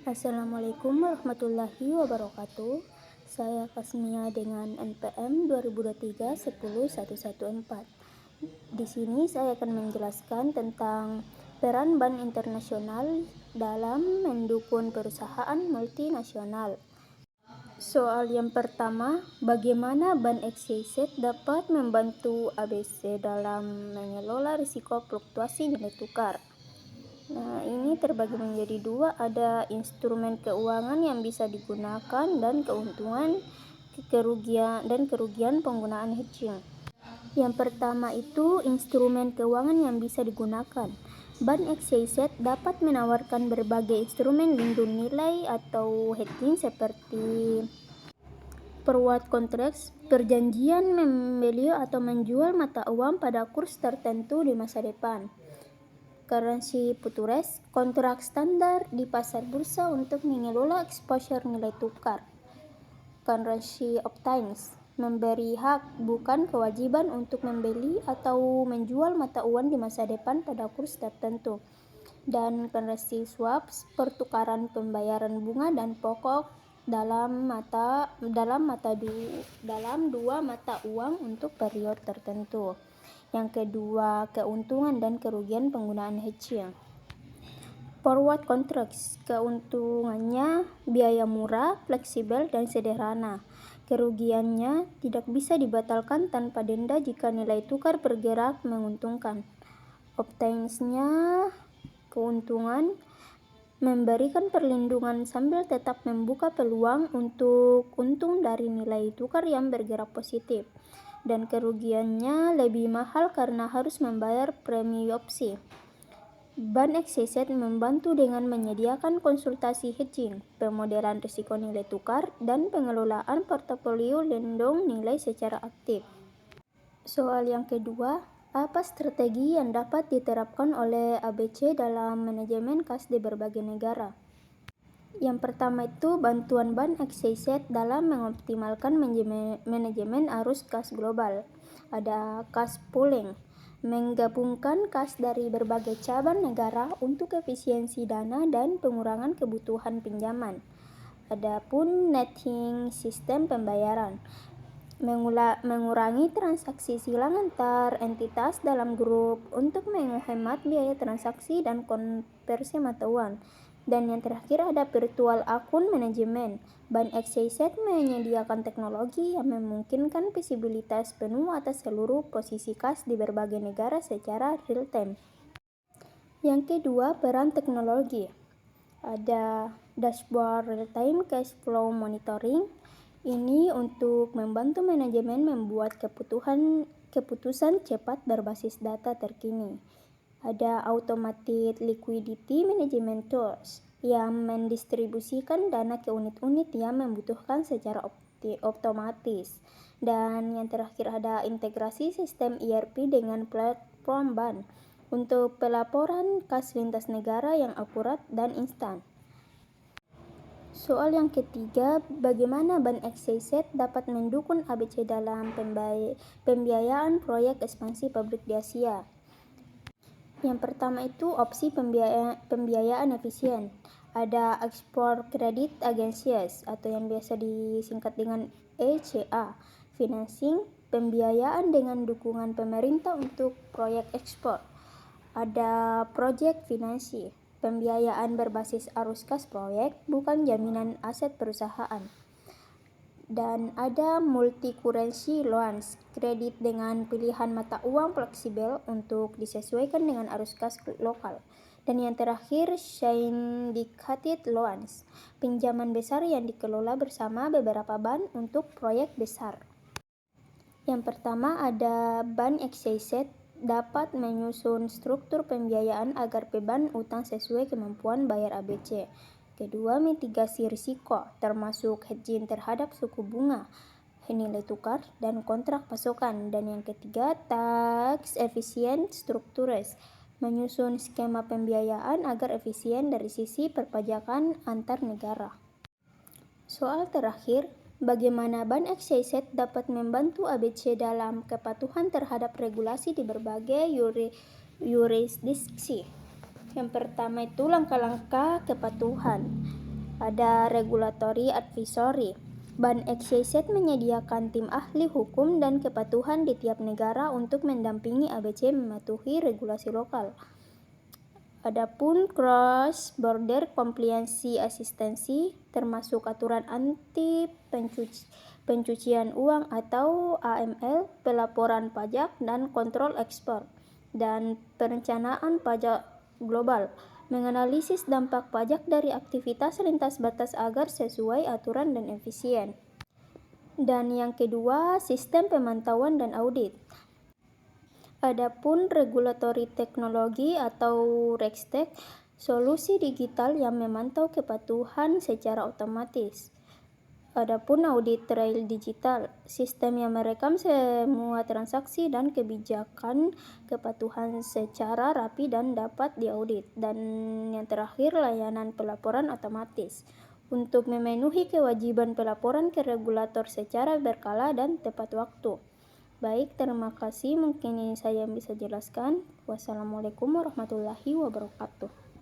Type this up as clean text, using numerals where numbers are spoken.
Assalamualaikum warahmatullahi wabarakatuh. Saya Kasmia dengan NPM 2023-10114. Di sini saya akan menjelaskan tentang peran bank internasional dalam mendukung perusahaan multinasional. Soal yang pertama, bagaimana bank XYZ dapat membantu ABC dalam mengelola risiko fluktuasi nilai tukar? Nah, ini terbagi menjadi dua, ada instrumen keuangan yang bisa digunakan dan keuntungan, kerugian penggunaan hedging. Yang pertama itu instrumen keuangan yang bisa digunakan. Bank XYZ dapat menawarkan berbagai instrumen lindung nilai atau hedging seperti forward contracts, perjanjian membeli atau menjual mata uang pada kurs tertentu di masa depan. Currency futures, kontrak standar di pasar bursa untuk mengelola exposure nilai tukar. Currency options, memberi hak bukan kewajiban untuk membeli atau menjual mata uang di masa depan pada kurs tertentu. Dan currency swaps, pertukaran pembayaran bunga dan pokok dalam dua mata uang untuk periode tertentu. Yang kedua, keuntungan dan kerugian penggunaan hedging. Forward contracts, keuntungannya biaya murah, fleksibel, dan sederhana. Kerugiannya tidak bisa dibatalkan tanpa denda jika nilai tukar bergerak menguntungkan. Optionsnya, keuntungan, memberikan perlindungan sambil tetap membuka peluang untuk untung dari nilai tukar yang bergerak positif. Dan kerugiannya lebih mahal karena harus membayar premi opsi. Bank XYZ membantu dengan menyediakan konsultasi hedging, pemodelan risiko nilai tukar, dan pengelolaan portofolio lindung nilai secara aktif. Soal yang kedua, apa strategi yang dapat diterapkan oleh ABC dalam manajemen kas di berbagai negara? Yang pertama itu bantuan bank XYZ dalam mengoptimalkan manajemen arus kas global. Ada kas pooling, menggabungkan kas dari berbagai cabang negara untuk efisiensi dana dan pengurangan kebutuhan pinjaman. Adapun netting sistem pembayaran, mengurangi transaksi silang antar entitas dalam grup untuk menghemat biaya transaksi dan konversi mata uang. Dan yang terakhir ada virtual akun manajemen. Bank XYZ menyediakan teknologi yang memungkinkan visibilitas penuh atas seluruh posisi kas di berbagai negara secara real time. Yang kedua, peran teknologi. Ada dashboard real time cash flow monitoring. Ini untuk membantu manajemen membuat keputusan cepat berbasis data terkini. Ada automated liquidity management tools yang mendistribusikan dana ke unit-unit yang membutuhkan secara otomatis. Dan yang terakhir ada integrasi sistem ERP dengan platform bank untuk pelaporan kas lintas negara yang akurat dan instan. Soal yang ketiga, bagaimana Bank XYZ dapat mendukung ABC dalam pembiayaan proyek ekspansi pabrik di Asia? Yang pertama itu opsi pembiayaan efisien. Ada Export Credit Agencies atau yang biasa disingkat dengan ECA, financing, pembiayaan dengan dukungan pemerintah untuk proyek ekspor. Ada Project Finance, pembiayaan berbasis arus kas proyek, bukan jaminan aset perusahaan. Dan ada multi-currency loans, kredit dengan pilihan mata uang fleksibel untuk disesuaikan dengan arus kas lokal. Dan yang terakhir, syndicated loans, pinjaman besar yang dikelola bersama beberapa bank untuk proyek besar. Yang pertama ada Bank XYZ dapat menyusun struktur pembiayaan agar beban utang sesuai kemampuan bayar ABC. Kedua, mitigasi risiko, termasuk hedging terhadap suku bunga, nilai tukar, dan kontrak pasokan. Dan yang ketiga, tax efficient structures, menyusun skema pembiayaan agar efisien dari sisi perpajakan antar negara. Soal terakhir, bagaimana Bank XYZ dapat membantu ABC dalam kepatuhan terhadap regulasi di berbagai yurisdiksi? Yang pertama itu langkah-langkah kepatuhan. Ada regulatory advisory. Ban XYZ menyediakan tim ahli hukum dan kepatuhan di tiap negara untuk mendampingi ABC mematuhi regulasi lokal. Adapun cross border compliance asistensi termasuk aturan anti pencucian uang atau AML, pelaporan pajak dan kontrol ekspor, dan perencanaan pajak global, menganalisis dampak pajak dari aktivitas lintas batas agar sesuai aturan dan efisien. Dan yang kedua, sistem pemantauan dan audit. Adapun regulatory teknologi atau RegTech, solusi digital yang memantau kepatuhan secara otomatis. Adapun audit trail digital, sistem yang merekam semua transaksi dan kebijakan kepatuhan secara rapi dan dapat diaudit. Dan yang terakhir, layanan pelaporan otomatis untuk memenuhi kewajiban pelaporan ke regulator secara berkala dan tepat waktu. Baik, terima kasih. Mungkin ini saya yang bisa jelaskan. Wassalamualaikum warahmatullahi wabarakatuh.